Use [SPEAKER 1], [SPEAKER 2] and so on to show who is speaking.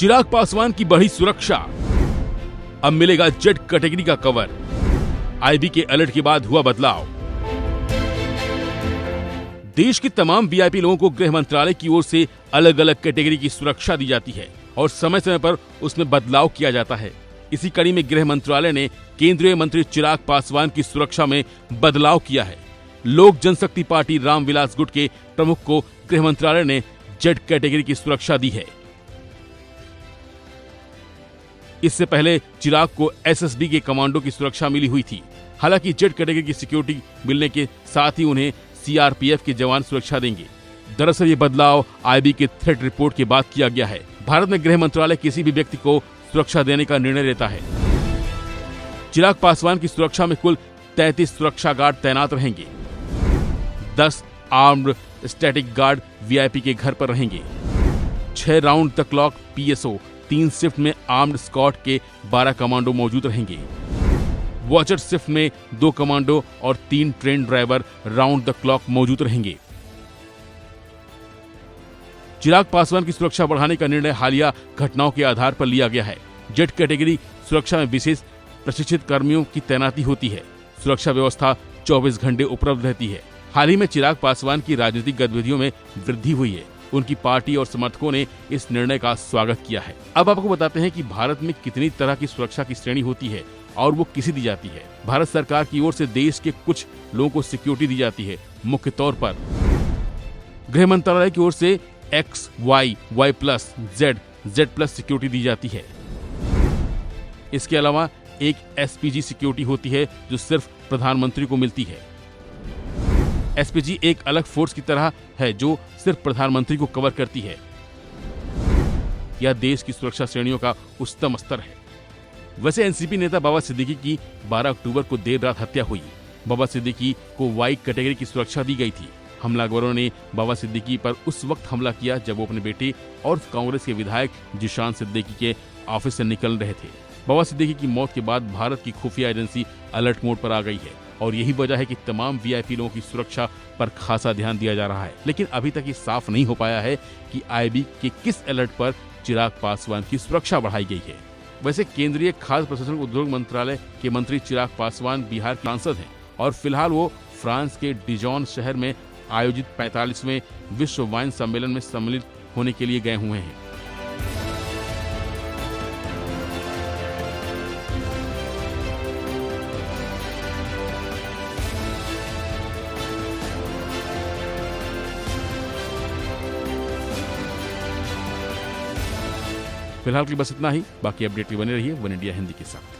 [SPEAKER 1] चिराग पासवान की बढ़ी सुरक्षा, अब मिलेगा जेड कैटेगरी का कवर। आईबी के अलर्ट के बाद हुआ बदलाव। देश के तमाम वीआईपी लोगों को गृह मंत्रालय की ओर से अलग अलग कैटेगरी की सुरक्षा दी जाती है और समय समय पर उसमें बदलाव किया जाता है। इसी कड़ी में गृह मंत्रालय ने केंद्रीय मंत्री चिराग पासवान की सुरक्षा में बदलाव किया है। लोक जनशक्ति पार्टी रामविलास गुट के प्रमुख को गृह मंत्रालय ने जेड कैटेगरी की सुरक्षा दी है। इससे पहले चिराग को एसएसबी के कमांडो की सुरक्षा मिली हुई थी। हालांकि जेड कैटेगरी की सिक्योरिटी मिलने के साथ ही उन्हें सीआरपीएफ के जवान सुरक्षा देंगे। दरअसल ये बदलाव आईबी के थ्रेट रिपोर्ट के बाद किया गया है। भारत में गृह मंत्रालय किसी भी व्यक्ति को सुरक्षा देने का निर्णय लेता है। चिराग पासवान की सुरक्षा में कुल 33 सुरक्षा गार्ड तैनात रहेंगे। 10 आर्म्ड स्टैटिक गार्ड वीआईपी के घर पर रहेंगे। 6 round the clock PSO, 3 shift में आर्म्ड स्क्वाड के 12 कमांडो मौजूद रहेंगे। वॉचर शिफ्ट में 2 कमांडो और 3 train driver round the clock मौजूद रहेंगे। चिराग पासवान की सुरक्षा बढ़ाने का निर्णय हालिया घटनाओं के आधार पर लिया गया है। जेड कैटेगरी सुरक्षा में विशेष प्रशिक्षित कर्मियों की तैनाती होती है। सुरक्षा व्यवस्था 24 घंटे उपलब्ध रहती है। हाल ही में चिराग पासवान की राजनीतिक गतिविधियों में वृद्धि हुई है। उनकी पार्टी और समर्थकों ने इस निर्णय का स्वागत किया है। अब आपको बताते हैं कि भारत में कितनी तरह की सुरक्षा की श्रेणी होती है और वो किसे दी जाती है। भारत सरकार की ओर से देश के कुछ लोगों को सिक्योरिटी दी जाती है। मुख्य तौर पर गृह मंत्रालय की ओर से X, Y, Y plus, Z, Z plus security दी जाती है। इसके अलावा एक एसपीजी सिक्योरिटी होती है जो सिर्फ प्रधानमंत्री को मिलती है। एसपीजी एक अलग फोर्स की तरह है जो सिर्फ प्रधानमंत्री को कवर करती है। यह देश की सुरक्षा श्रेणियों का उच्चतम स्तर है। वैसे एनसीपी नेता बाबा सिद्दीकी की 12 अक्टूबर को देर रात हत्या हुई। बाबा सिद्दीकी को वाई कैटेगरी की सुरक्षा दी गई थी। हमलावरों ने बाबा सिद्दीकी पर उस वक्त हमला किया जब वो अपने बेटे और कांग्रेस के विधायक जिशान सिद्दीकी के ऑफिस से निकल रहे थे। बाबा सिद्दीकी की मौत के बाद भारत की खुफिया एजेंसी अलर्ट मोड पर आ गई है और यही वजह है कि तमाम वीआईपी लोगों की सुरक्षा पर खासा ध्यान दिया जा रहा है। लेकिन अभी तक ये साफ नहीं हो पाया है कि आईबी के किस अलर्ट पर चिराग पासवान की सुरक्षा बढ़ाई गई है। वैसे केंद्रीय खाद्य प्रसंस्करण उद्योग मंत्रालय के मंत्री चिराग पासवान बिहार के सांसद हैं और फिलहाल वो फ्रांस के डिजॉन शहर में आयोजित 45वें विश्व वाइन सम्मेलन में सम्मिलित होने के लिए गए हुए हैं। फिलहाल के लिए बस इतना ही। बाकी अपडेट बने रहिए वन इंडिया हिंदी के साथ।